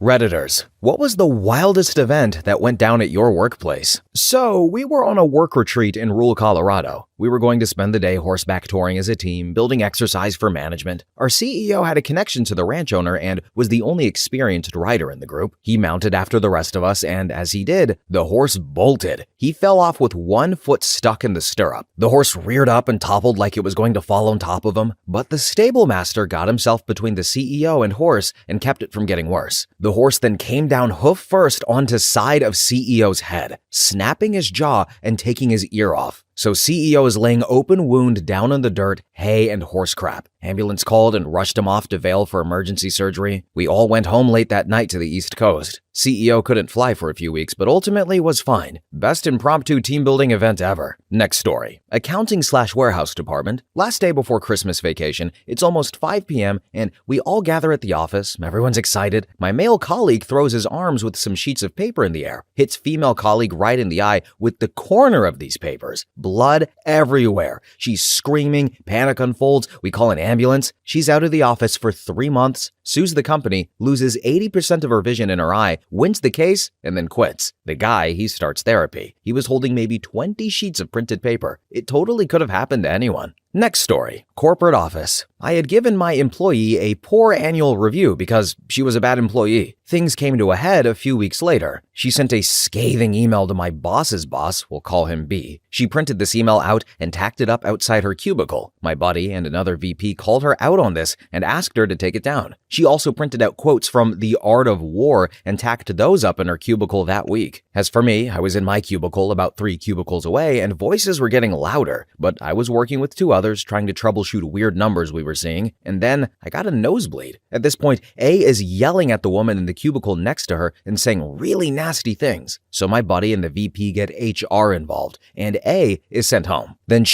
Redditors, what was the wildest event that went down at your workplace? So, we were on a work retreat in rural Colorado. We were going to spend the day horseback touring as a team, building exercise for management. Our CEO had a connection to the ranch owner and was the only experienced rider in the group. He mounted after the rest of us, and as he did, the horse bolted. He fell off with one foot stuck in the stirrup. The horse reared up and toppled like it was going to fall on top of him, but the stable master got himself between the CEO and horse and kept it from getting worse. The horse then came down hoof first onto side of CEO's head, snapping his jaw and taking his ear off. So CEO is laying open wound down in the dirt, hay, and horse crap. Ambulance called and rushed him off to Vail for emergency surgery. We all went home late that night to the East Coast. CEO couldn't fly for a few weeks, but ultimately was fine. Best impromptu team building event ever. Next story. Accounting/warehouse department. Last day before Christmas vacation. It's almost 5 p.m. and we all gather at the office. Everyone's excited. My male colleague throws his arms with some sheets of paper in the air, hits female colleague right in the eye with the corner of these papers. Blood everywhere. She's screaming. Panic unfolds. We call an ambulance. She's out of the office for 3 months, sues the company, loses 80% of her vision in her eye, wins the case, and then quits. The guy, he starts therapy. He was holding maybe 20 sheets of printed paper. It totally could have happened to anyone. Next story. Corporate office. I had given my employee a poor annual review because she was a bad employee. Things came to a head a few weeks later. She sent a scathing email to my boss's boss, we'll call him B. She printed this email out and tacked it up outside her cubicle. My buddy and another VP called her out on this and asked her to take it down. She also printed out quotes from The Art of War and tacked those up in her cubicle that week. As for me, I was in my cubicle about 3 cubicles away and voices were getting louder, but I was working with 2 others trying to troubleshoot weird numbers we were seeing, and then I got a nosebleed. At this point, A is yelling at the woman in the cubicle next to her and saying really nasty things. So my buddy and the VP get HR involved, and A is sent home. Then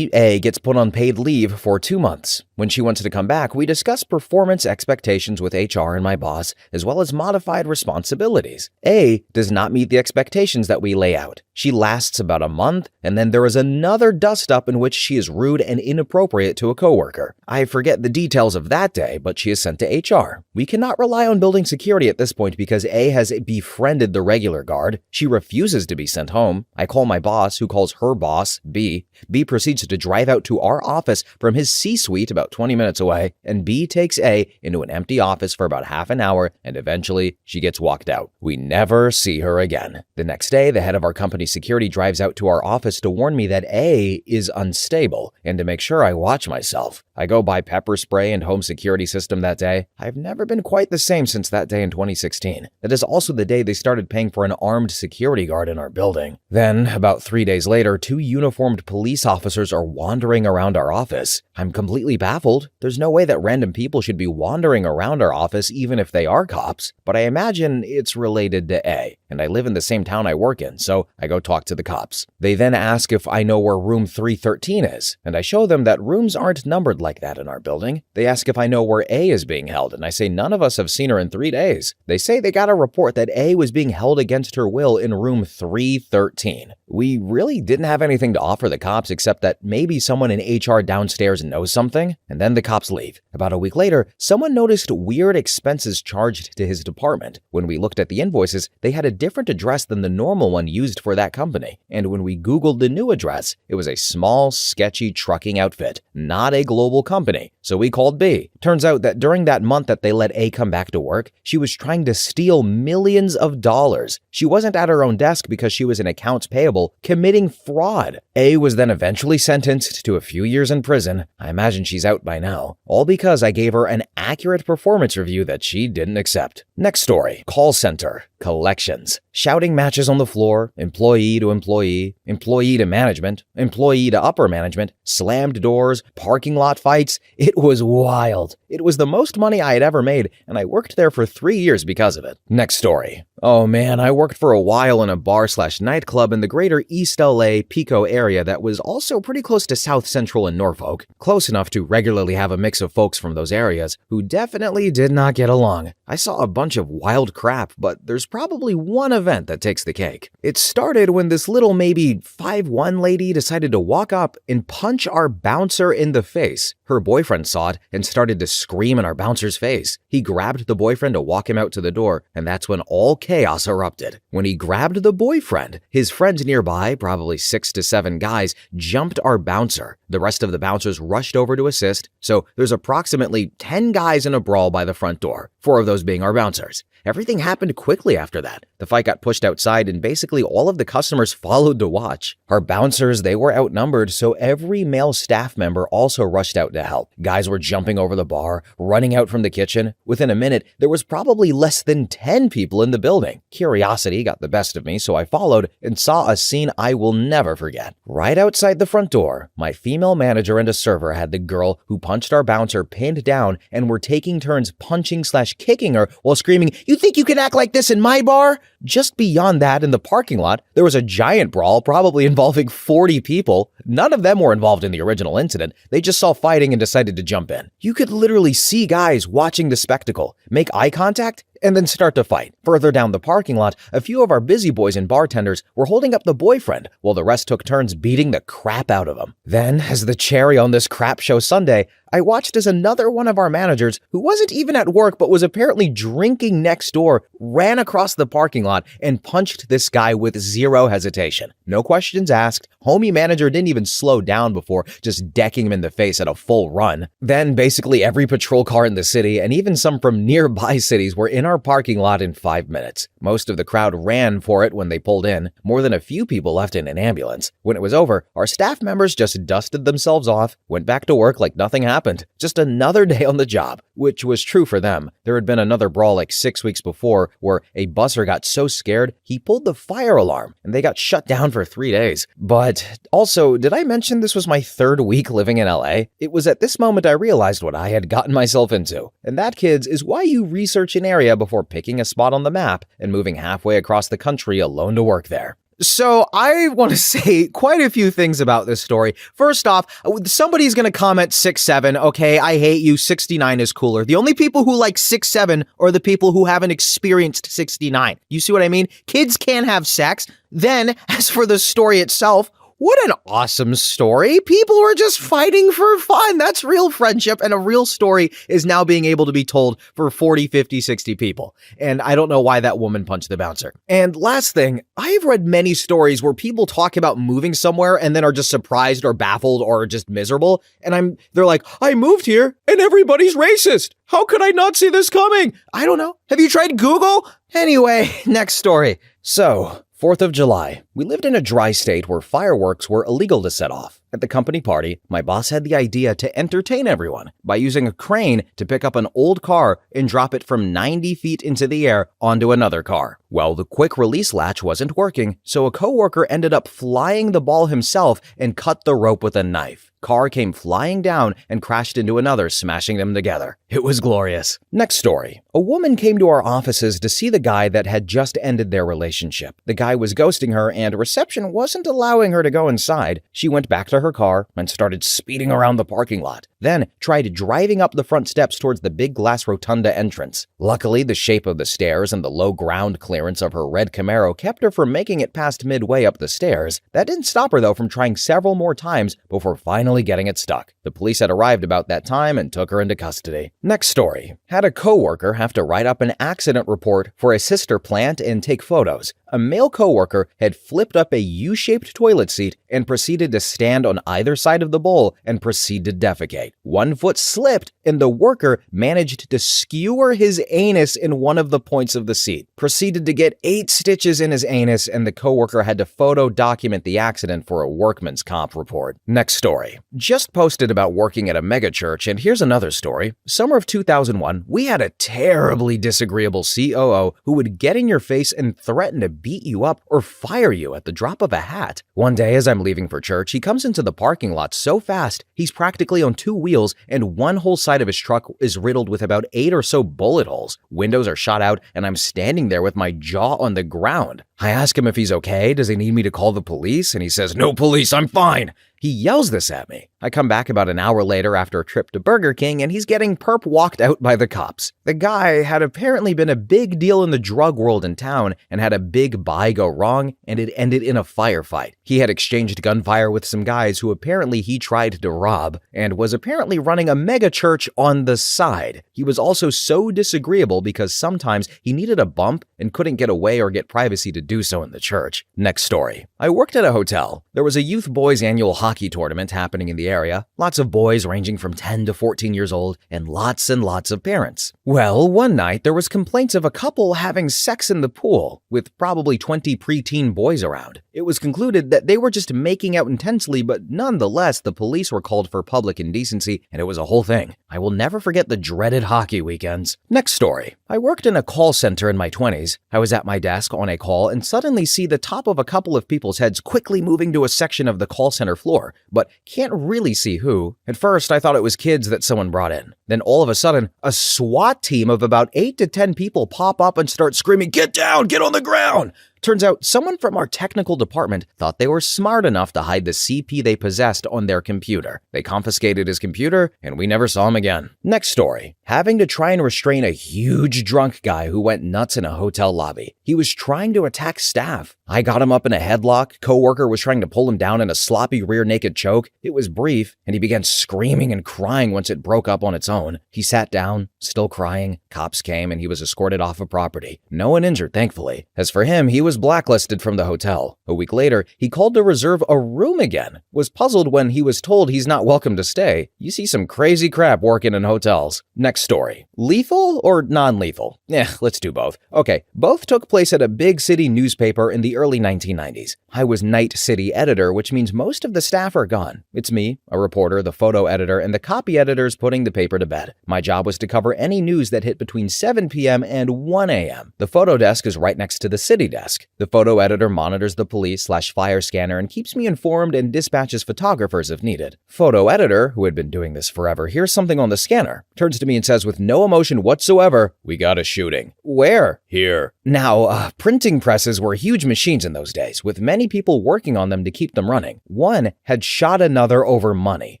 A, gets put on paid leave for 2 months. When she wants to come back, we discuss performance expectations with HR and my boss, as well as modified responsibilities. A does not meet the expectations that we lay out. She lasts about a month, and then there is another dust-up in which she is rude and inappropriate to a coworker. I forget the details of that day, but she is sent to HR. We cannot rely on building security at this point because A has befriended the regular guard. She refuses to be sent home. I call my boss, who calls her boss, B. B proceeds to drive out to our office from his C-suite about 20 minutes away, and B takes A into an empty office for about half an hour, and eventually she gets walked out. We never see her again. The next day, the head of our company security drives out to our office to warn me that A is unstable and to make sure I watch myself. I go buy pepper spray and home security system that day. I've never been quite the same since that day in 2016. That is also the day they started paying for an armed security guard in our building. Then, about 3 days later, 2 uniformed police officers are wandering around our office. I'm completely baffled. There's no way that random people should be wandering around our office even if they are cops, but I imagine it's related to A, and I live in the same town I work in, so I go talk to the cops. They then ask if I know where room 313 is, and I show them that rooms aren't numbered like that in our building. They ask if I know where A is being held, and I say none of us have seen her in 3 days. They say they got a report that A was being held against her will in room 313. We really didn't have anything to offer the cops except that maybe someone in HR downstairs knows something, and then the cops leave. About a week later, someone noticed weird expenses charged to his department. When we looked at the invoices, they had a different address than the normal one used for that company, and when we Googled the new address, it was a small, sketchy trucking outfit, not a global company. So we called B. Turns out that during that month that they let A come back to work, she was trying to steal millions of dollars. She wasn't at her own desk because she was in accounts payable, committing fraud. A was then eventually sentenced to a few years in prison. I imagine she's out by now. All because I gave her an accurate performance review that she didn't accept. Next story. Call center. Collections. Shouting matches on the floor, employee to employee, employee to management, employee to upper management, slammed doors, parking lot fights. It was wild. It was the most money I had ever made, and I worked there for 3 years because of it. Next story. Oh man, I worked for a while in a bar/nightclub in the greater East LA Pico area that was also pretty close to South Central and Norfolk, close enough to regularly have a mix of folks from those areas who definitely did not get along. I saw a bunch of wild crap, but there's probably one event that takes the cake. It started when this little maybe 5'1" lady decided to walk up and punch our bouncer in the face. Her boyfriend saw it and started to scream in our bouncer's face. He grabbed the boyfriend to walk him out to the door, and that's when all chaos erupted. When he grabbed the boyfriend, his friends nearby, probably 6 to 7 guys, jumped our bouncer. The rest of the bouncers rushed over to assist, so there's approximately 10 guys in a brawl by the front door, 4 of those being our bouncers. Everything happened quickly after that. The fight got pushed outside and basically all of the customers followed to watch. Our bouncers, they were outnumbered, so every male staff member also rushed out to help. Guys were jumping over the bar, running out from the kitchen. Within a minute, there was probably less than 10 people in the building. Curiosity got the best of me, so I followed and saw a scene I will never forget. Right outside the front door, my female manager and a server had the girl who punched our bouncer pinned down and were taking turns punching/kicking her while screaming, "You think you can act like this in my bar?" Just beyond that, in the parking lot, there was a giant brawl, probably involving 40 people. None of them were involved in the original incident. They just saw fighting and decided to jump in. You could literally see guys watching the spectacle, make eye contact, and then start to fight. Further down the parking lot, a few of our busy boys and bartenders were holding up the boyfriend, while the rest took turns beating the crap out of him. Then, as the cherry on this crap show Sunday, I watched as another one of our managers, who wasn't even at work but was apparently drinking next door, ran across the parking lot and punched this guy with zero hesitation. No questions asked. Homie manager didn't even slow down before just decking him in the face at a full run. Then basically every patrol car in the city and even some from nearby cities were in our parking lot in 5 minutes. Most of the crowd ran for it when they pulled in. More than a few people left in an ambulance. When it was over, our staff members just dusted themselves off, went back to work like nothing happened. Just another day on the job, which was true for them. There had been another brawl like 6 weeks before where a busser got so scared he pulled the fire alarm and they got shut down for 3 days. But also, did I mention this was my 3rd week living in LA? It was at this moment I realized what I had gotten myself into. And that, kids, is why you research an area before picking a spot on the map and moving halfway across the country alone to work there. So I want to say quite a few things about this story. First off, somebody's going to comment 6'7". Okay, I hate you. 69 is cooler. The only people who like 6'7" are the people who haven't experienced 69. You see what I mean? Kids can have sex. Then, as for the story itself, what an awesome story. People were just fighting for fun. That's real friendship, and a real story is now being able to be told for 40, 50, 60 people. And I don't know why that woman punched the bouncer. And last thing, I've read many stories where people talk about moving somewhere and then are just surprised or baffled or just miserable. And they're like, I moved here and everybody's racist. How could I not see this coming? I don't know. Have you tried Google? Anyway, next story. So, 4th of July. We lived in a dry state where fireworks were illegal to set off. At the company party, my boss had the idea to entertain everyone by using a crane to pick up an old car and drop it from 90 feet into the air onto another car. Well, the quick release latch wasn't working, so a coworker ended up flying the ball himself and cut the rope with a knife. Car came flying down and crashed into another, smashing them together. It was glorious. Next story. A woman came to our offices to see the guy that had just ended their relationship. The guy was ghosting her and reception wasn't allowing her to go inside. She went back to her car and started speeding around the parking lot. Then tried driving up the front steps towards the big glass rotunda entrance. Luckily, the shape of the stairs and the low ground clearance of her red Camaro kept her from making it past midway up the stairs. That didn't stop her though from trying several more times before finally getting it stuck. The police had arrived about that time and took her into custody. Next story. Had a coworker have to write up an accident report for a sister plant and take photos. A male coworker had flipped up a U-shaped toilet seat and proceeded to stand on either side of the bowl and proceed to defecate. One foot slipped and the worker managed to skewer his anus in one of the points of the seat. Proceeded to get 8 stitches in his anus and the coworker had to photo document the accident for a workman's comp report. Next story. Just posted about working at a megachurch, and here's another story. Summer of 2001, we had a terribly disagreeable COO who would get in your face and threaten to beat you up or fire you at the drop of a hat. One day as I'm leaving for church, he comes into the parking lot so fast, he's practically on two wheels and one whole side of his truck is riddled with about 8 or so bullet holes. Windows are shot out and I'm standing there with my jaw on the ground. I ask him if he's okay, does he need me to call the police? And he says, "No police, I'm fine." He yells this at me. I come back about an hour later after a trip to Burger King and he's getting perp walked out by the cops. The guy had apparently been a big deal in the drug world in town and had a big buy go wrong and it ended in a firefight. He had exchanged gunfire with some guys who apparently he tried to rob and was apparently running a mega church on the side. He was also so disagreeable because sometimes he needed a bump and couldn't get away or get privacy to do so in the church. Next story. I worked at a hotel. There was a youth boys annual hockey tournament happening in the area. Lots of boys ranging from 10 to 14 years old and lots of parents. Well, one night there was complaints of a couple having sex in the pool with probably 20 preteen boys around. It was concluded that they were just making out intensely, but nonetheless, the police were called for public indecency and it was a whole thing. I will never forget the dreaded hockey weekends. Next story. I worked in a call center in my 20s. I was at my desk on a call and suddenly see the top of a couple of people's heads quickly moving to a section of the call center floor, but can't really see who. At first, I thought it was kids that someone brought in. Then all of a sudden, a SWAT team of about 8 to 10 people pop up and start screaming, "Get down, get on the ground!" Turns out someone from our technical department thought they were smart enough to hide the CP they possessed on their computer. They confiscated his computer and we never saw him again. Next story. Having to try and restrain a huge drunk guy who went nuts in a hotel lobby. He was trying to attack staff. I got him up in a headlock. Coworker was trying to pull him down in a sloppy rear naked choke. It was brief and he began screaming and crying once it broke up on its own. He sat down, still crying. Cops came and he was escorted off of property. No one injured, thankfully. As for him, he was blacklisted from the hotel. A week later, he called to reserve a room again. Was puzzled when he was told he's not welcome to stay. You see some crazy crap working in hotels. Next story. Lethal or non-lethal? Let's do both. Okay, both took place at a big city newspaper in the early 1990s. I was night city editor, which means most of the staff are gone. It's me, a reporter, the photo editor, and the copy editors putting the paper to bed. My job was to cover any news that hit between 7 p.m. and 1 a.m. The photo desk is right next to the city desk. The photo editor monitors the police/fire scanner and keeps me informed and dispatches photographers if needed. Photo editor, who had been doing this forever, hears something on the scanner, turns to me and says with no emotion whatsoever, "We got a shooting." "Where?" "Here." Now, printing presses were huge machines in those days, with many people working on them to keep them running. One had shot another over money.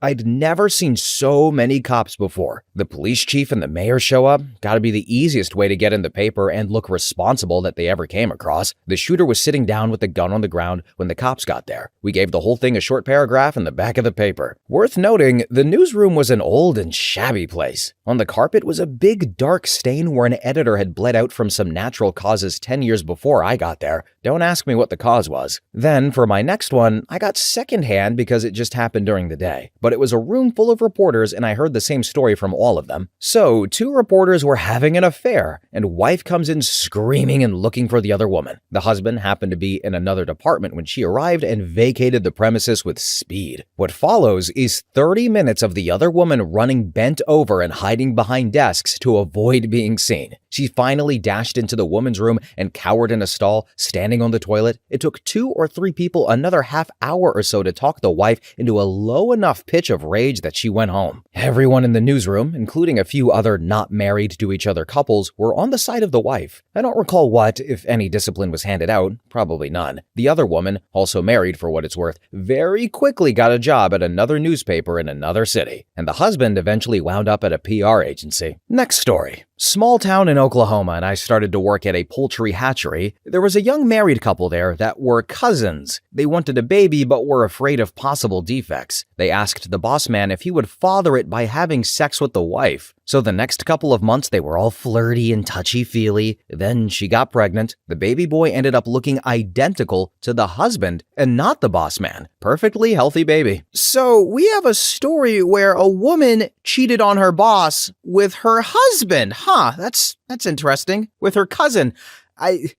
I'd never seen so many cops before. The police chief and the mayor show up. Gotta be the easiest way to get in the paper and look responsible that they ever came across. The shooter was sitting down with the gun on the ground when the cops got there. We gave the whole thing a short paragraph in the back of the paper. Worth noting, the newsroom was an old and shabby place. On the carpet was a big dark stain where an editor had bled out from some natural causes 10 years before I got there. Don't ask me what the cause was. Then, for my next one, I got secondhand because it just happened during the day. But it was a room full of reporters and I heard the same story from all of them. So, 2 reporters were having an affair, and wife comes in screaming and looking for the other woman. The husband happened to be in another department when she arrived and vacated the premises with speed. What follows is 30 minutes of the other woman running bent over and hiding behind desks to avoid being seen. She finally dashed into the woman's room and cowered in a stall, standing on the toilet. It took 2 or 3 people another half hour or so to talk the wife into a low enough pitch of rage that she went home. Everyone in the newsroom, including a few other not married to each other couples, were on the side of the wife. I don't recall what, if any, discipline was handed out. Probably none. The other woman, also married for what it's worth, very quickly got a job at another newspaper in another city. And the husband eventually wound up at a PR agency. Next story. Small town in Oklahoma, and I started to work at a poultry hatchery. There was a young married couple there that were cousins. They wanted a baby but were afraid of possible defects. They asked the boss man if he would father it by having sex with the wife. So the next couple of months they were all flirty and touchy-feely. Then she got pregnant. The baby boy ended up looking identical to the husband and not the boss man. Perfectly healthy baby. So we have a story where a woman cheated on her boss with her husband. That's interesting. With her cousin. I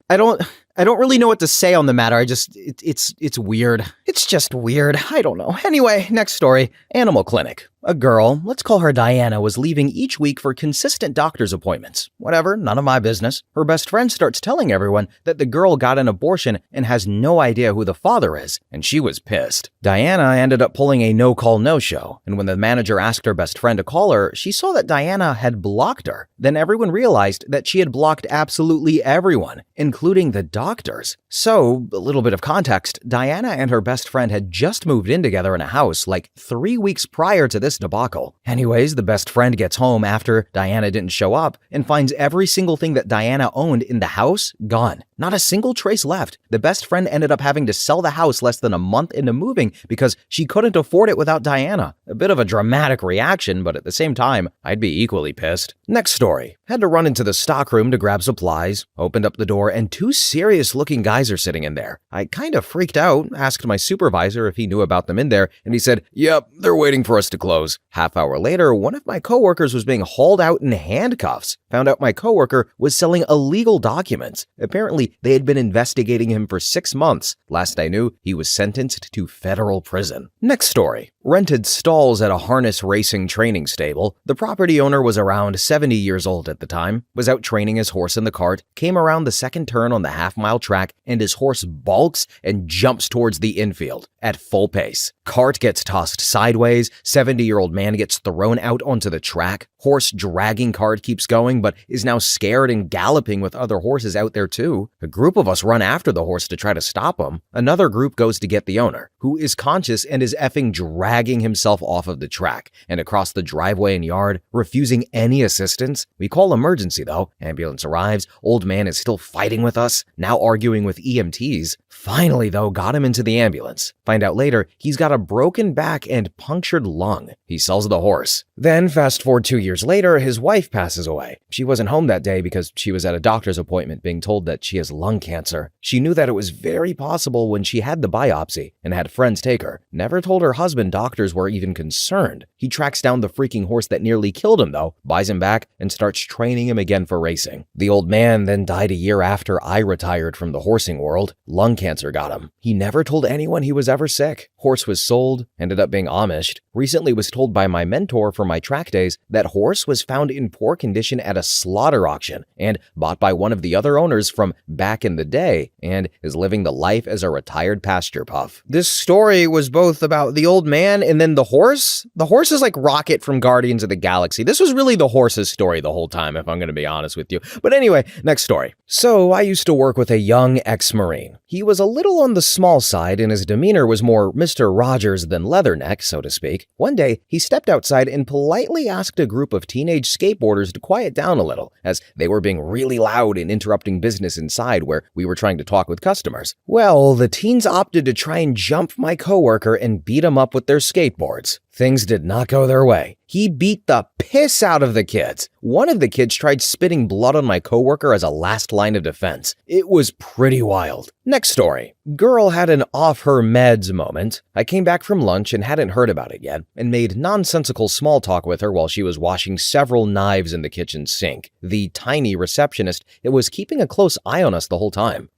I don't really know what to say on the matter. It's weird. It's just weird. I don't know. Anyway, next story. Animal clinic. A girl, let's call her Diana, was leaving each week for consistent doctor's appointments. Whatever, none of my business. Her best friend starts telling everyone that the girl got an abortion and has no idea who the father is, and she was pissed. Diana ended up pulling a no-call no-show, and when the manager asked her best friend to call her, she saw that Diana had blocked her. Then everyone realized that she had blocked absolutely everyone, including the doctors. So, a little bit of context, Diana and her best friend had just moved in together in a house like 3 weeks prior to this debacle. Anyways, the best friend gets home after Diana didn't show up and finds every single thing that Diana owned in the house gone. Not a single trace left. The best friend ended up having to sell the house less than a month into moving because she couldn't afford it without Diana. A bit of a dramatic reaction, but at the same time, I'd be equally pissed. Next story. Had to run into the stockroom to grab supplies, opened up the door, and 2 serious-looking guys are sitting in there. I kind of freaked out, asked my supervisor if he knew about them in there, and he said, "Yep, they're waiting for us to close." Half hour later, one of my coworkers was being hauled out in handcuffs. Found out my coworker was selling illegal documents. Apparently, they had been investigating him for 6 months. Last I knew, he was sentenced to federal prison. Next story. Rented stalls at a harness racing training stable. The property owner was around 70 years old at the time, was out training his horse in the cart, came around the second turn on the half-mile track, and his horse balks and jumps towards the infield at full pace. Cart gets tossed sideways, 70-year-old man gets thrown out onto the track. Horse dragging cart keeps going, but is now scared and galloping with other horses out there too. A group of us run after the horse to try to stop him. Another group goes to get the owner, who is conscious and is effing dragging himself off of the track and across the driveway and yard, refusing any assistance. We call emergency though. Ambulance arrives. Old man is still fighting with us, now arguing with EMTs. Finally though, got him into the ambulance. Find out later, he's got a broken back and punctured lung. He sells the horse. Then fast forward 2 years later, his wife passes away. She wasn't home that day because she was at a doctor's appointment being told that she has lung cancer. She knew that it was very possible when she had the biopsy and had friends take her. Never told her husband doctors were even concerned. He tracks down the freaking horse that nearly killed him though, buys him back, and starts training him again for racing. The old man then died a year after I retired from the horsing world. Lung cancer got him. He never told anyone he was ever sick. Horse was sold, ended up being Amished. Recently was told by my mentor for my track days that horse was found in poor condition at a slaughter auction and bought by one of the other owners from back in the day and is living the life as a retired pasture puff. This story was both about the old man and then the horse. The horse is like Rocket from Guardians of the Galaxy. This was really the horse's story the whole time, if I'm going to be honest with you. But anyway, next story. So I used to work with a young ex-Marine. He was a little on the small side and his demeanor was more Mr. Rogers than Leatherneck, so to speak. One day, he stepped outside and politely asked a group of teenage skateboarders to quiet down a little, as they were being really loud and interrupting business inside where we were trying to talk with customers. Well, the teens opted to try and jump my coworker and beat him up with their skateboards. Things did not go their way. He beat the piss out of the kids. One of the kids tried spitting blood on my coworker as a last line of defense. It was pretty wild. Next story. Girl had an off her meds moment. I came back from lunch and hadn't heard about it yet and made nonsensical small talk with her while she was washing several knives in the kitchen sink. The tiny receptionist was keeping a close eye on us the whole time.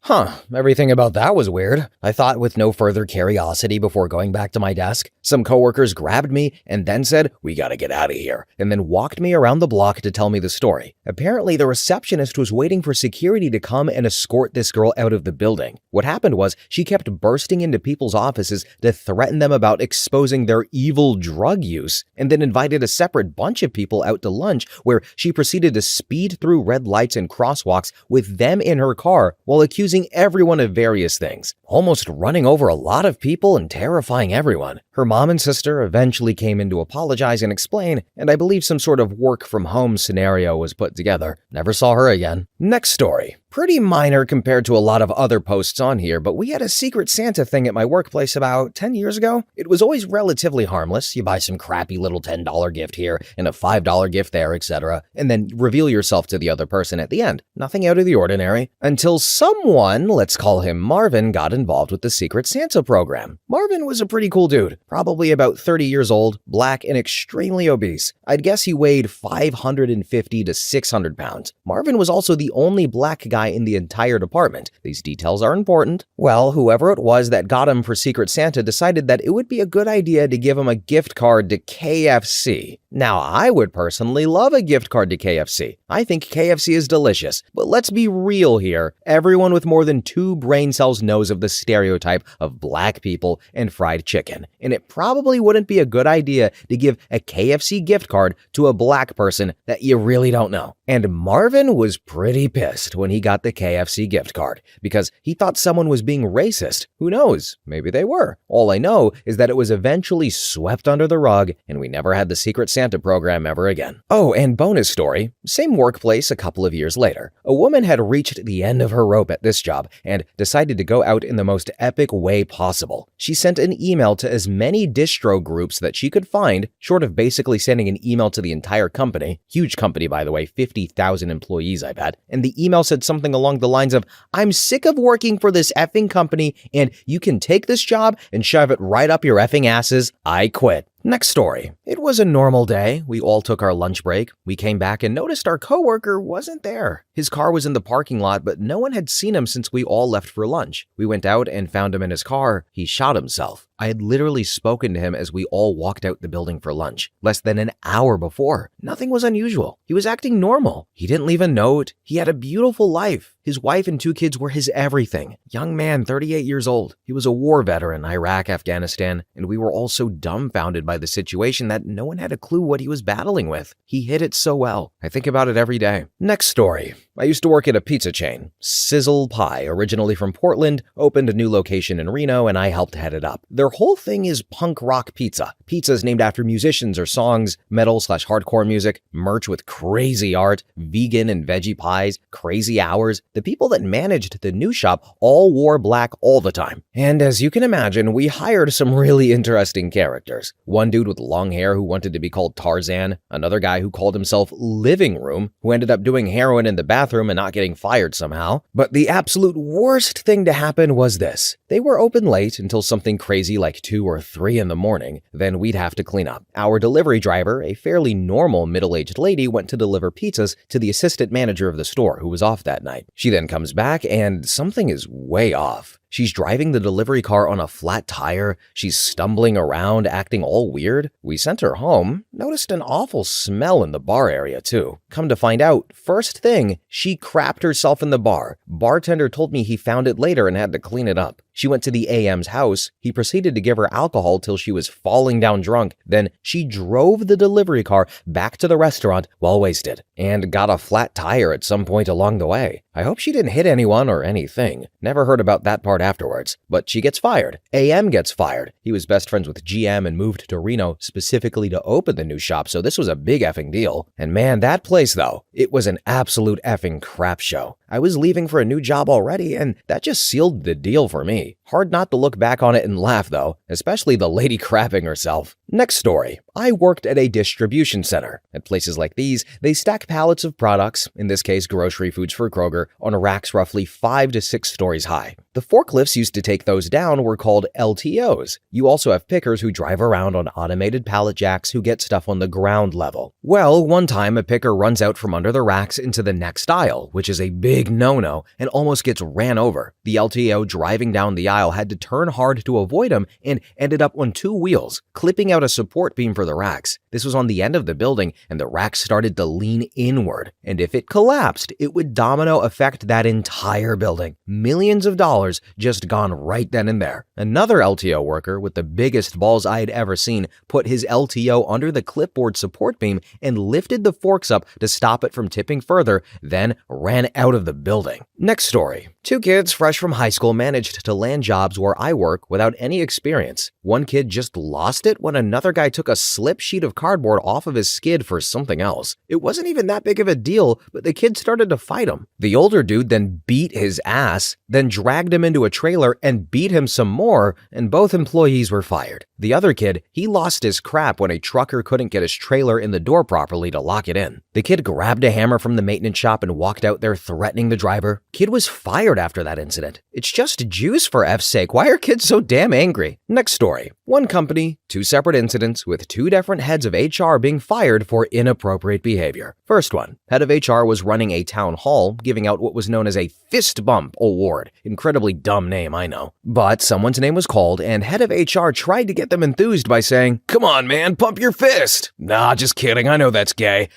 Everything about that was weird. I thought with no further curiosity before going back to my desk. Some coworkers grabbed me and then said, "We gotta get out of here," and then walked me around the block to tell me the story. Apparently, the receptionist was waiting for security to come and escort this girl out of the building. What happened was she kept bursting into people's offices to threaten them about exposing their evil drug use, and then invited a separate bunch of people out to lunch where she proceeded to speed through red lights and crosswalks with them in her car while accusing everyone of various things, almost running over a lot of people and terrifying everyone. Her mom and sister eventually came in to apologize and explain, and I believe some sort of work from home scenario was put together. Never saw her again. Next story. Pretty minor compared to a lot of other posts on here, but we had a Secret Santa thing at my workplace about 10 years ago. It was always relatively harmless. You buy some crappy little $10 gift here and a $5 gift there, etc., and then reveal yourself to the other person at the end. Nothing out of the ordinary. Until someone, let's call him Marvin, got involved with the Secret Santa program. Marvin was a pretty cool dude, probably about 30 years old, black, and extremely obese. I'd guess he weighed 550 to 600 pounds. Marvin was also the only black guy guy in the entire department. These details are important. Well, whoever it was that got him for Secret Santa decided that it would be a good idea to give him a gift card to KFC. Now, I would personally love a gift card to KFC. I think KFC is delicious, but let's be real here. Everyone with more than 2 brain cells knows of the stereotype of black people and fried chicken, and it probably wouldn't be a good idea to give a KFC gift card to a black person that you really don't know. And Marvin was pretty pissed when he got the KFC gift card because he thought someone was being racist. Who knows? Maybe they were. All I know is that it was eventually swept under the rug and we never had the Secret Santa program ever again. Oh, and bonus story, same workplace a couple of years later. A woman had reached the end of her rope at this job and decided to go out in the most epic way possible. She sent an email to as many distro groups that she could find, short of basically sending an email to the entire company. Huge company, by the way, 50,000 employees, I bet. And the email said something along the lines of, "I'm sick of working for this effing company and you can take this job and shove it right up your effing asses. I quit." Next story. It was a normal day. We all took our lunch break. We came back and noticed our coworker wasn't there. His car was in the parking lot, but no one had seen him since we all left for lunch. We went out and found him in his car. He shot himself. I had literally spoken to him as we all walked out the building for lunch, less than an hour before. Nothing was unusual. He was acting normal. He didn't leave a note. He had a beautiful life. His wife and 2 kids were his everything. Young man, 38 years old. He was a war veteran, Iraq, Afghanistan, and we were all so dumbfounded by the situation that no one had a clue what he was battling with. He hid it so well. I think about it every day. Next story. I used to work at a pizza chain. Sizzle Pie, originally from Portland, opened a new location in Reno, and I helped head it up. Their whole thing is punk rock pizza. Pizza is named after musicians or songs, metal/hardcore music, merch with crazy art, vegan and veggie pies, crazy hours. The people that managed the new shop all wore black all the time. And as you can imagine, we hired some really interesting characters. One dude with long hair who wanted to be called Tarzan, another guy who called himself Living Room, who ended up doing heroin in the bathroom and not getting fired somehow. But the absolute worst thing to happen was this. They were open late until something crazy like 2 or 3 in the morning, then we'd have to clean up. Our delivery driver, a fairly normal middle-aged lady, went to deliver pizzas to the assistant manager of the store who was off that night. She then comes back and something is way off. She's driving the delivery car on a flat tire. She's stumbling around, acting all weird. We sent her home. Noticed an awful smell in the bar area, too. Come to find out, first thing, she crapped herself in the bar. Bartender told me he found it later and had to clean it up. She went to the AM's house. He proceeded to give her alcohol till she was falling down drunk. Then she drove the delivery car back to the restaurant while wasted and got a flat tire at some point along the way. I hope she didn't hit anyone or anything. Never heard about that part afterwards. But she gets fired. AM gets fired. He was best friends with GM and moved to Reno specifically to open the new shop, so this was a big effing deal. And man, that place though, it was an absolute effing crap show. I was leaving for a new job already, and that just sealed the deal for me. Hard not to look back on it and laugh though, especially the lady crapping herself. Next story. I worked at a distribution center. At places like these, they stack pallets of products, in this case grocery foods for Kroger, on racks roughly 5 to 6 stories high. The forklifts used to take those down were called LTOs. You also have pickers who drive around on automated pallet jacks who get stuff on the ground level. Well, one time a picker runs out from under the racks into the next aisle, which is a big no-no, and almost gets ran over. The LTO driving down the aisle had to turn hard to avoid him and ended up on 2 wheels, clipping out a support beam for the racks. This was on the end of the building, and the racks started to lean inward. And if it collapsed, it would domino affect that entire building. Millions of dollars just gone right then and there. Another LTO worker with the biggest balls I had ever seen put his LTO under the clipboard support beam and lifted the forks up to stop it from tipping further, then ran out of the building. Next story. 2 kids fresh from high school managed to land jobs where I work without any experience. One kid just lost it when another guy took a slip sheet of cardboard off of his skid for something else. It wasn't even that big of a deal, but the kid started to fight him. The older dude then beat his ass, then dragged him into a trailer and beat him some more, and both employees were fired. The other kid, he lost his crap when a trucker couldn't get his trailer in the door properly to lock it in. The kid grabbed a hammer from the maintenance shop and walked out there threatening the driver. Kid was fired after that incident. It's just juice for F's sake. Why are kids so damn angry? Next story. One company, two separate incidents with two different heads of HR being fired for inappropriate behavior. First one, head of HR was running a town hall, giving out what was known as a fist bump award. Incredibly dumb name, I know. But someone's name was called, and head of HR tried to get them enthused by saying, "Come on, man, pump your fist." "Nah, just kidding, I know that's gay.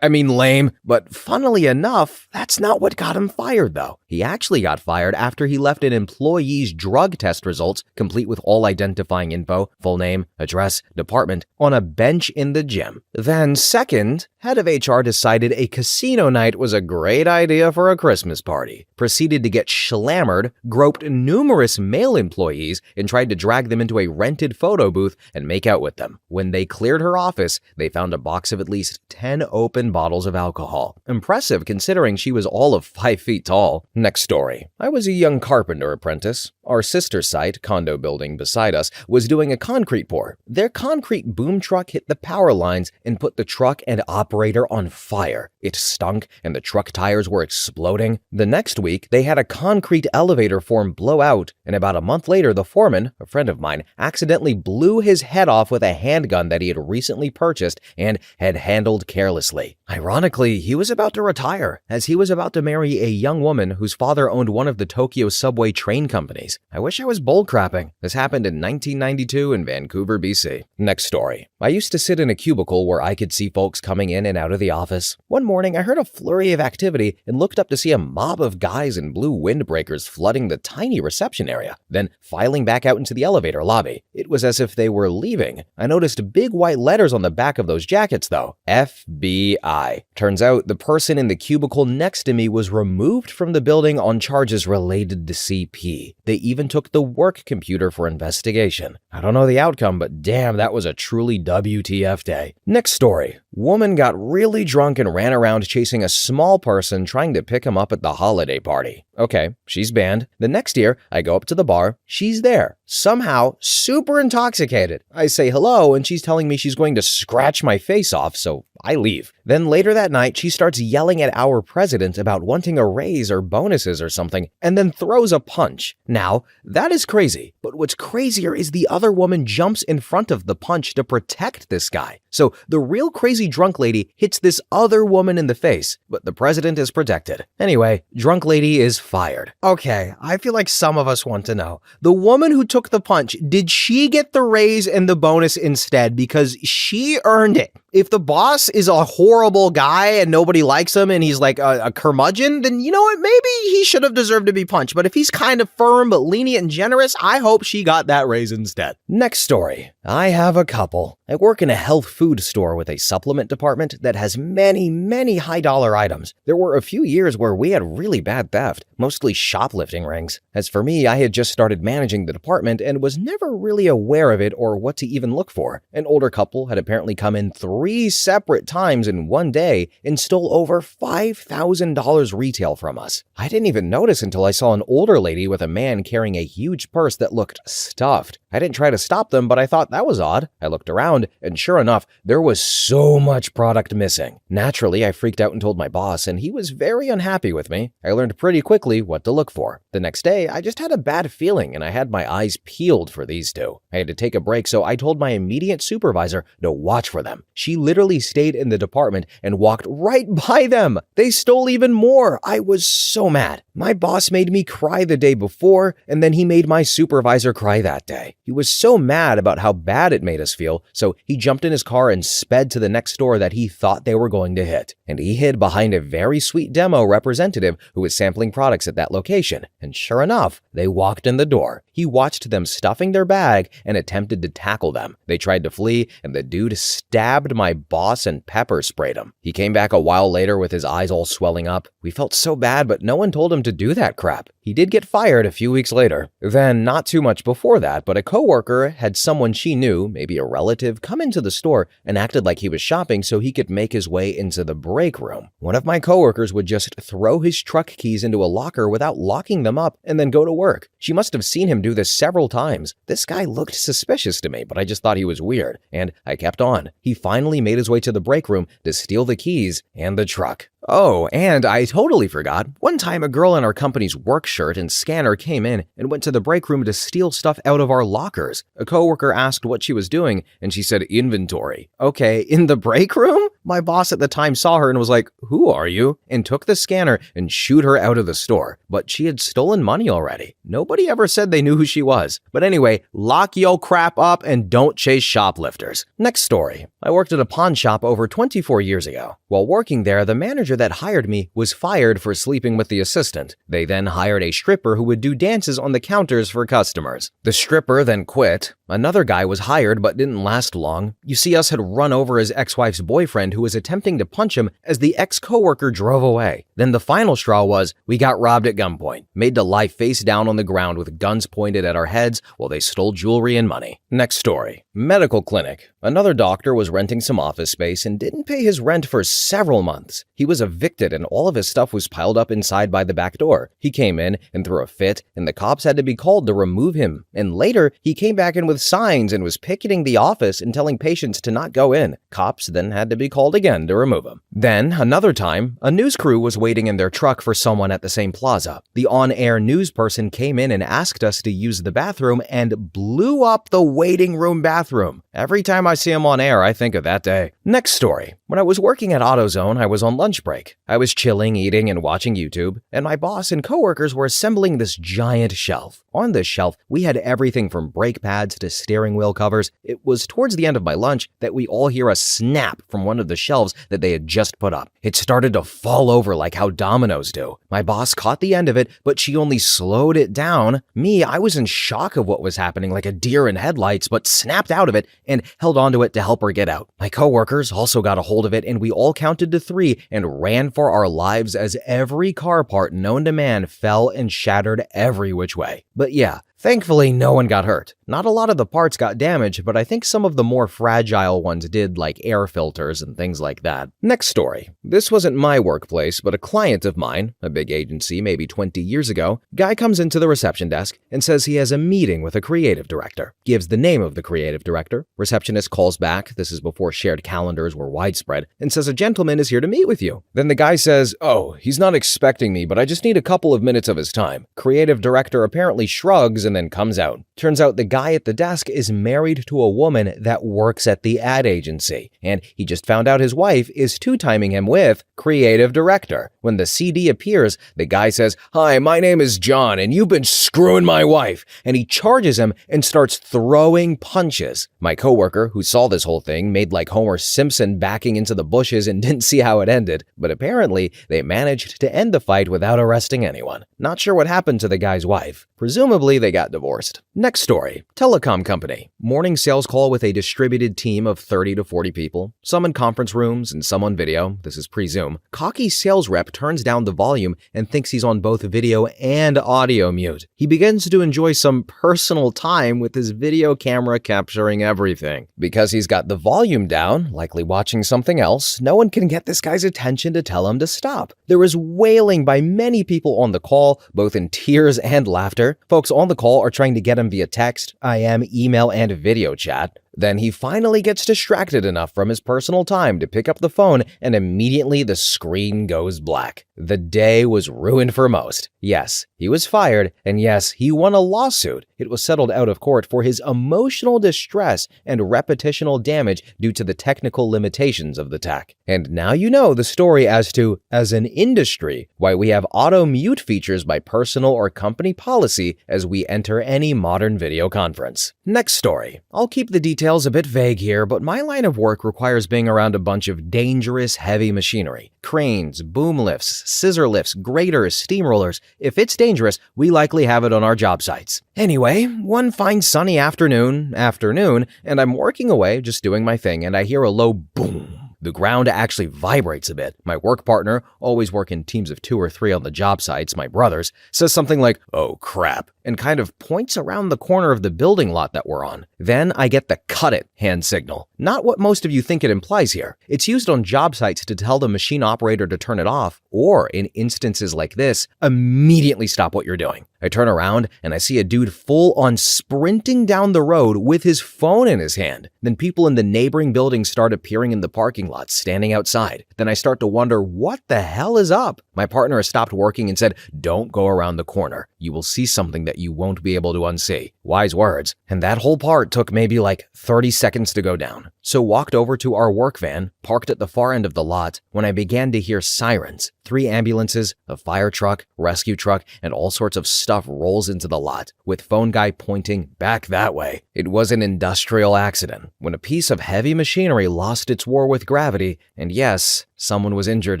I mean lame." But funnily enough, that's not what got him fired, though. He actually got fired after he left an employee's drug test results, complete with all identifying info, full name, address, department, on a bench in the gym. Then second, head of HR decided a casino night was a great idea for a Christmas party, proceeded to get schlammered, groped numerous male employees, and tried to drag them into a rented photo booth and make out with them. When they cleared her office, they found a box of at least 10 open bottles of alcohol. Impressive considering she was all of 5 feet tall. Next story. I was a young carpenter apprentice. Our sister site, condo building beside us, was doing a concrete pour. Their concrete boom truck hit the power lines and put the truck and operator on fire. It stunk and the truck tires were exploding. The next week, they had a concrete elevator form blow out, and about a month later, the foreman, a friend of mine, accidentally blew his head off with a handgun that he had recently purchased and had handled carelessly. Ironically, he was about to retire, as he was about to marry a young woman whose father owned one of the Tokyo subway train companies. I wish I was bullcrapping. This happened in 1992 in Vancouver, BC. Next story. I used to sit in a cubicle where I could see folks coming in and out of the office. One morning, I heard a flurry of activity and looked up to see a mob of guys in blue windbreakers flooding the tiny reception area, then filing back out into the elevator lobby. It was as if they were leaving. I noticed big white letters on the back of those jackets, though. FBI. Turns out the person in the cubicle next to me was removed from the building on charges related to CP. They even took the work computer for investigation. I don't know the outcome, but damn, that was a truly WTF day. Next story. Woman got really drunk and ran around chasing a small person trying to pick him up at the holiday party. Okay, she's banned. The next year, I go up to the bar. She's there, somehow super intoxicated. I say hello, and she's telling me she's going to scratch my face off, so I leave. Then later that night, she starts yelling at our president about wanting a raise or bonuses or something, and then throws a punch. Now, that is crazy, but what's crazier is the other woman jumps in front of the punch to protect this guy. So the real crazy drunk lady hits this other woman in the face, but the president is protected. Anyway, drunk lady is fired. Okay, I feel like some of us want to know. The woman who took the punch, did she get the raise and the bonus instead because she earned it? If the boss is a horrible guy and nobody likes him and he's like a curmudgeon, then you know what? Maybe he should have deserved to be punched. But if he's kind of firm but lenient and generous, I hope she got that raise instead. Next story. I have a couple. I work in a health food store with a supplement department that has many high-dollar items. There were a few years where we had really bad theft, mostly shoplifting rings. As for me, I had just started managing the department and was never really aware of it or what to even look for. An older couple had apparently come in 3 separate times in one day and stole over $5,000 retail from us. I didn't even notice until I saw an older lady with a man carrying a huge purse that looked stuffed. I didn't try to stop them, but I thought that was odd. I looked around, and sure enough, there was so much product missing. Naturally, I freaked out and told my boss, and he was very unhappy with me. I learned pretty quickly what to look for. The next day, I just had a bad feeling, and I had my eyes peeled for these two. I had to take a break, so I told my immediate supervisor to watch for them. She literally stayed in the department and walked right by them. They stole even more. I was so mad. My boss made me cry the day before, and then he made my supervisor cry that day. He was so mad about how bad it made us feel, so he jumped in his car and sped to the next store that he thought they were going to hit. And he hid behind a very sweet demo representative who was sampling products at that location. And sure enough, they walked in the door. He watched them stuffing their bag and attempted to tackle them. They tried to flee, and the dude stabbed my boss and pepper sprayed him. He came back a while later with his eyes all swelling up. We felt so bad, but no one told him to do that crap. He did get fired a few weeks later. Then, not too much before that, but a coworker had someone she knew, maybe a relative, come into the store and acted like he was shopping so he could make his way into the break room. One of my coworkers would just throw his truck keys into a locker without locking them up and then go to work. She must have seen him do this several times. This guy looked suspicious to me, but I just thought he was weird, and I kept on. He finally made his way to the break room to steal the keys and the truck. Oh, and I totally forgot. One time a girl in our company's work shirt and scanner came in and went to the break room to steal stuff out of our lockers. A coworker asked what she was doing, and she said inventory. Okay, in the break room? My boss at the time saw her and was like, "Who are you?" and took the scanner and shooed her out of the store. But she had stolen money already. Nobody ever said they knew who she was. But anyway, lock yo crap up and don't chase shoplifters. Next story. I worked at a pawn shop over 24 years ago. While working there, the manager that hired me was fired for sleeping with the assistant. They then hired a stripper who would do dances on the counters for customers. The stripper then quit. Another guy was hired but didn't last long. You see, us had run over his ex-wife's boyfriend who was attempting to punch him as the ex-coworker drove away. Then the final straw was we got robbed at gunpoint, made to lie face down on the ground with guns pointed at our heads while they stole jewelry and money. Next story. Medical clinic. Another doctor was renting some office space and didn't pay his rent for several months. He was evicted and all of his stuff was piled up inside by the back door. He came in and threw a fit and the cops had to be called to remove him. And later, he came back in with signs and was picketing the office and telling patients to not go in. Cops then had to be called again to remove him. Then, another time, a news crew was waiting in their truck for someone at the same plaza. The on-air news person came in and asked us to use the bathroom and blew up the waiting room bathroom. Every time I see him on air, I think of that day. Next story. When I was working at AutoZone, I was on lunch break. I was chilling, eating, and watching YouTube, and my boss and coworkers were assembling this giant shelf. On this shelf, we had everything from brake pads to steering wheel covers. It was towards the end of my lunch that we all hear a snap from one of the shelves that they had just put up. It started to fall over like how dominoes do. My boss caught the end of it, but she only slowed it down. Me, I was in shock of what was happening like a deer in headlights, but snapped out of it and held onto it to help her get out. My coworkers also got a hold of it and we all counted to 3 and ran for our lives as every car part known to man fell and shattered every which way. But yeah, thankfully, no one got hurt. Not a lot of the parts got damaged, but I think some of the more fragile ones did, like air filters and things like that. Next story. This wasn't my workplace, but a client of mine, a big agency maybe 20 years ago. Guy comes into the reception desk and says he has a meeting with a creative director. Gives the name of the creative director. Receptionist calls back, this is before shared calendars were widespread, and says a gentleman is here to meet with you. Then the guy says, "Oh, he's not expecting me, but I just need a couple of minutes of his time." Creative director apparently shrugs and then comes out. Turns out the guy at the desk is married to a woman that works at the ad agency, and he just found out his wife is two-timing him with creative director. When the CD appears, the guy says, "Hi, my name is John, and you've been screwing my wife," and he charges him and starts throwing punches. My coworker, who saw this whole thing, made like Homer Simpson backing into the bushes and didn't see how it ended, but apparently they managed to end the fight without arresting anyone. Not sure what happened to the guy's wife. Presumably they got divorced. Next story. Telecom company. Morning sales call with a distributed team of 30 to 40 people. Some in conference rooms and some on video. This is pre-Zoom. Cocky sales rep turns down the volume and thinks he's on both video and audio mute. He begins to enjoy some personal time with his video camera capturing everything. Because he's got the volume down, likely watching something else, no one can get this guy's attention to tell him to stop. There is wailing by many people on the call, both in tears and laughter. Folks on the call are trying to get him via text, IM, email, and video chat. Then he finally gets distracted enough from his personal time to pick up the phone and immediately the screen goes black. The day was ruined for most. Yes, he was fired, and yes, he won a lawsuit. It was settled out of court for his emotional distress and reputational damage due to the technical limitations of the tech. And now you know the story as to, as an industry, why we have auto mute features by personal or company policy as we enter any modern video conference. Next story. I'll keep the details a bit vague here, but my line of work requires being around a bunch of dangerous, heavy machinery. Cranes, boom lifts, scissor lifts, graders, steamrollers. If it's dangerous, we likely have it on our job sites. Anyway, one fine sunny afternoon, and I'm working away, just doing my thing, and I hear a low boom. The ground actually vibrates a bit. My work partner, always work in teams of 2 or 3 on the job sites, my brothers, says something like, "Oh crap," and kind of points around the corner of the building lot that we're on. Then I get the "cut it" hand signal. Not what most of you think it implies here. It's used on job sites to tell the machine operator to turn it off, or in instances like this, immediately stop what you're doing. I turn around and I see a dude full on sprinting down the road with his phone in his hand. Then people in the neighboring buildings start appearing in the parking lot, standing outside. Then I start to wonder what the hell is up. My partner has stopped working and said, "Don't go around the corner. You will see something that you won't be able to unsee." Wise words. And that whole part took maybe like 30 seconds to go down. So walked over to our work van, parked at the far end of the lot, when I began to hear sirens. 3 ambulances, a fire truck, rescue truck, and all sorts of stuff rolls into the lot, with phone guy pointing back that way. It was an industrial accident, when a piece of heavy machinery lost its war with gravity, and yes, someone was injured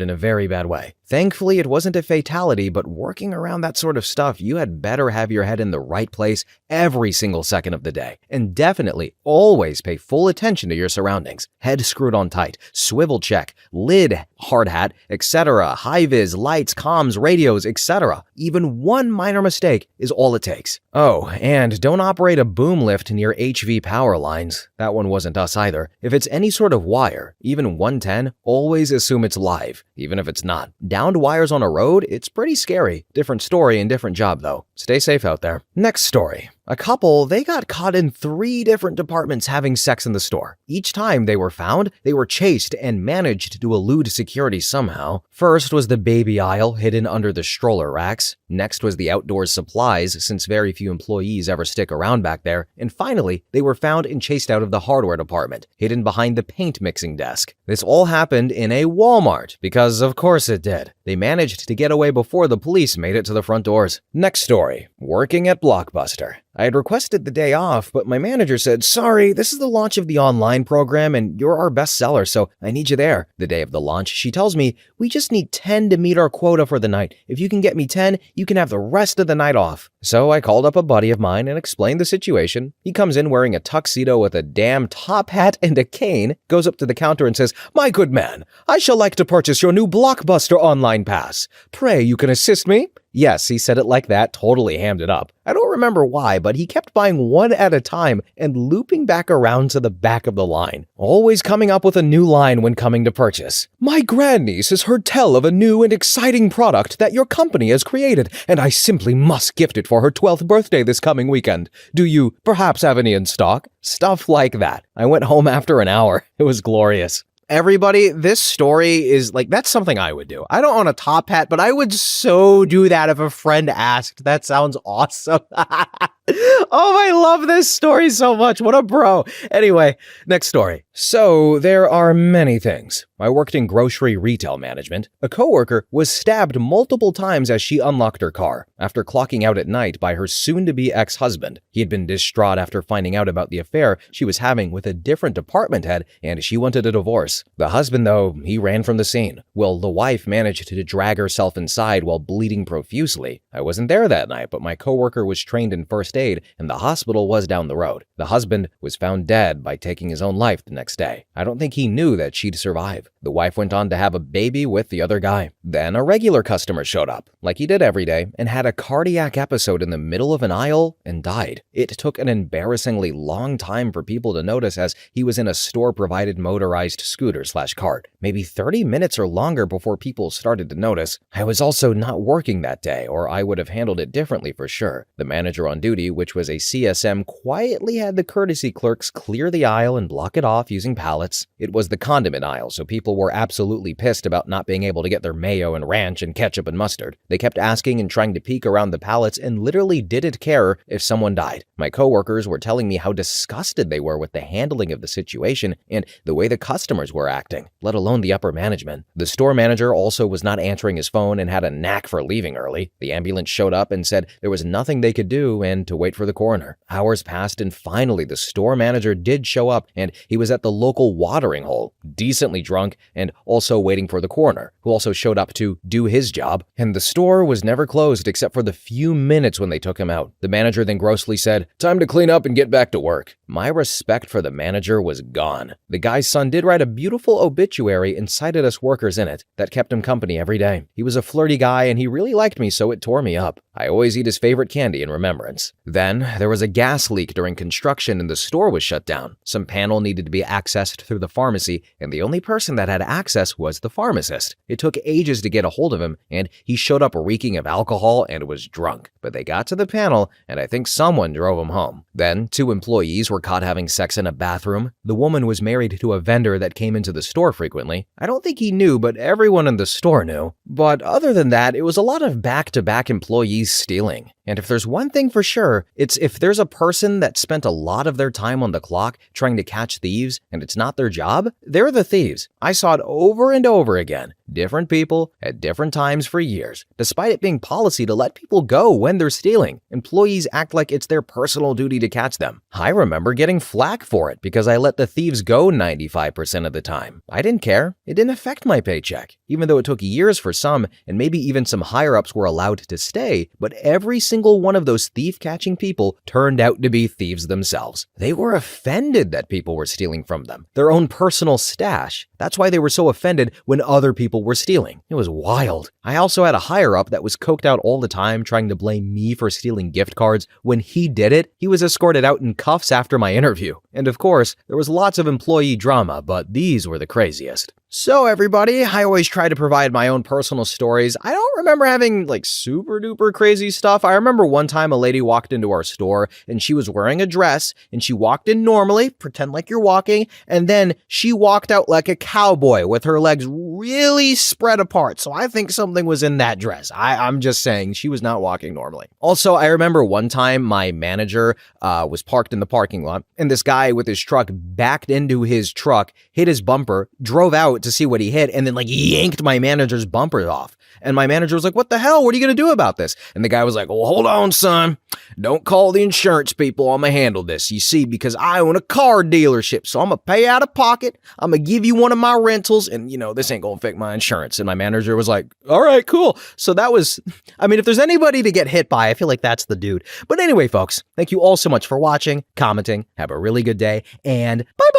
in a very bad way. Thankfully, it wasn't a fatality, but working around that sort of stuff, you had better have your head in the right place every single second of the day. And definitely always pay full attention to your surroundings. Head screwed on tight, swivel check, lid, hard hat, etc., high-vis, lights, comms, radios, etc. Even one minor mistake is all it takes. Oh, and don't operate a boom lift near HV power lines. That one wasn't us either. If it's any sort of wire, even 110, always assume it's live, even if it's not. Downed wires on a road, it's pretty scary. Different story and different job though. Stay safe out there. Next story. A couple, they got caught in 3 different departments having sex in the store. Each time they were found, they were chased and managed to elude security somehow. First was the baby aisle hidden under the stroller racks. Next was the outdoors supplies, since very few employees ever stick around back there. And finally, they were found and chased out of the hardware department, hidden behind the paint mixing desk. This all happened in a Walmart, because of course it did. They managed to get away before the police made it to the front doors. Next story. Working at Blockbuster. I had requested the day off, but my manager said, "Sorry, this is the launch of the online program and you're our best seller, so I need you there." The day of the launch, she tells me, "We just need 10 to meet our quota for the night. If you can get me 10, you can have the rest of the night off." So I called up a buddy of mine and explained the situation. He comes in wearing a tuxedo with a damn top hat and a cane, goes up to the counter and says, "My good man, I shall like to purchase your new Blockbuster online pass. Pray you can assist me?" Yes, he said it like that, totally hammed it up. I don't remember why, but he kept buying one at a time and looping back around to the back of the line. Always coming up with a new line when coming to purchase. "My grandniece has heard tell of a new and exciting product that your company has created, and I simply must gift it for her 12th birthday this coming weekend. Do you perhaps have any in stock?" Stuff like that. I went home after an hour. It was glorious. Everybody, this story is like, that's something I would do. I don't own a top hat, but I would so do that if a friend asked. That sounds awesome. Oh, I love this story so much. What a bro. Anyway, next story. So there are many things. I worked in grocery retail management. A coworker was stabbed multiple times as she unlocked her car after clocking out at night by her soon-to-be ex-husband. He had been distraught after finding out about the affair she was having with a different department head, and she wanted a divorce. The husband, though, he ran from the scene. Well, the wife managed to drag herself inside while bleeding profusely. I wasn't there that night, but my coworker was trained in first aid, and the hospital was down the road. The husband was found dead by taking his own life the next day. I don't think he knew that she'd survive. The wife went on to have a baby with the other guy. Then a regular customer showed up, like he did every day, and had a cardiac episode in the middle of an aisle and died. It took an embarrassingly long time for people to notice as he was in a store-provided motorized scooter/cart. Maybe 30 minutes or longer before people started to notice. I was also not working that day, or I would have handled it differently for sure. The manager on duty, which was a CSM, quietly had the courtesy clerks clear the aisle and block it off using pallets. It was the condiment aisle, so people were absolutely pissed about not being able to get their mayo and ranch and ketchup and mustard. They kept asking and trying to peek around the pallets and literally didn't care if someone died. My coworkers were telling me how disgusted they were with the handling of the situation and the way the customers were acting, let alone the upper management. The store manager also was not answering his phone and had a knack for leaving early. The ambulance showed up and said there was nothing they could do and to wait for the coroner. Hours passed and finally the store manager did show up, and he was at the local watering hole, decently drunk and also waiting for the coroner, who also showed up to do his job. And the store was never closed except for the few minutes when they took him out. The manager then grossly said, "Time to clean up and get back to work." My respect for the manager was gone. The guy's son did write a beautiful obituary and cited us workers in it. That kept him company every day. He was a flirty guy and he really liked me, so it tore me up. I always eat his favorite candy in remembrance. Then, there was a gas leak during construction and the store was shut down. Some panel needed to be accessed through the pharmacy, and the only person that had access was the pharmacist. It took ages to get a hold of him, and he showed up reeking of alcohol and was drunk. But they got to the panel, and I think someone drove him home. Then, 2 employees were caught having sex in a bathroom. The woman was married to a vendor that came into the store frequently. I don't think he knew, but everyone in the store knew. But other than that, it was a lot of back-to-back employees stealing. And if there's one thing for sure, it's if there's a person that spent a lot of their time on the clock trying to catch thieves and it's not their job, they're the thieves. I saw it over and over again. Different people at different times for years. Despite it being policy to let people go when they're stealing, employees act like it's their personal duty to catch them. I remember getting flack for it because I let the thieves go 95% of the time. I didn't care. It didn't affect my paycheck. Even though it took years for some, and maybe even some higher-ups were allowed to stay, but every single one of those thief-catching people turned out to be thieves themselves. They were offended that people were stealing from them, their own personal stash. That's why they were so offended when other people were stealing. It was wild. I also had a higher-up that was coked out all the time trying to blame me for stealing gift cards. When he did it, he was escorted out in cuffs after my interview. And of course, there was lots of employee drama, but these were the craziest. So everybody, I always try to provide my own personal stories. I don't remember having like super duper crazy stuff. I remember one time a lady walked into our store and she was wearing a dress and she walked in normally, pretend like you're walking, and then she walked out like a cowboy with her legs really spread apart. So I think something was in that dress. I'm just saying she was not walking normally. Also, I remember one time my manager was parked in the parking lot and this guy with his truck backed into his truck, hit his bumper, drove out to see what he hit, and then like yanked my manager's bumper off. And my manager was like, "What the hell? What are you going to do about this?" And the guy was like, "Well, hold on, son. Don't call the insurance people. I'm going to handle this. You see, because I own a car dealership, so I'm going to pay out of pocket. I'm going to give you one of my rentals, and this ain't going to affect my insurance." And my manager was like, "All right, cool." So that was, if there's anybody to get hit by, I feel like that's the dude. But anyway, folks, thank you all so much for watching, commenting. Have a really good day, and bye-bye.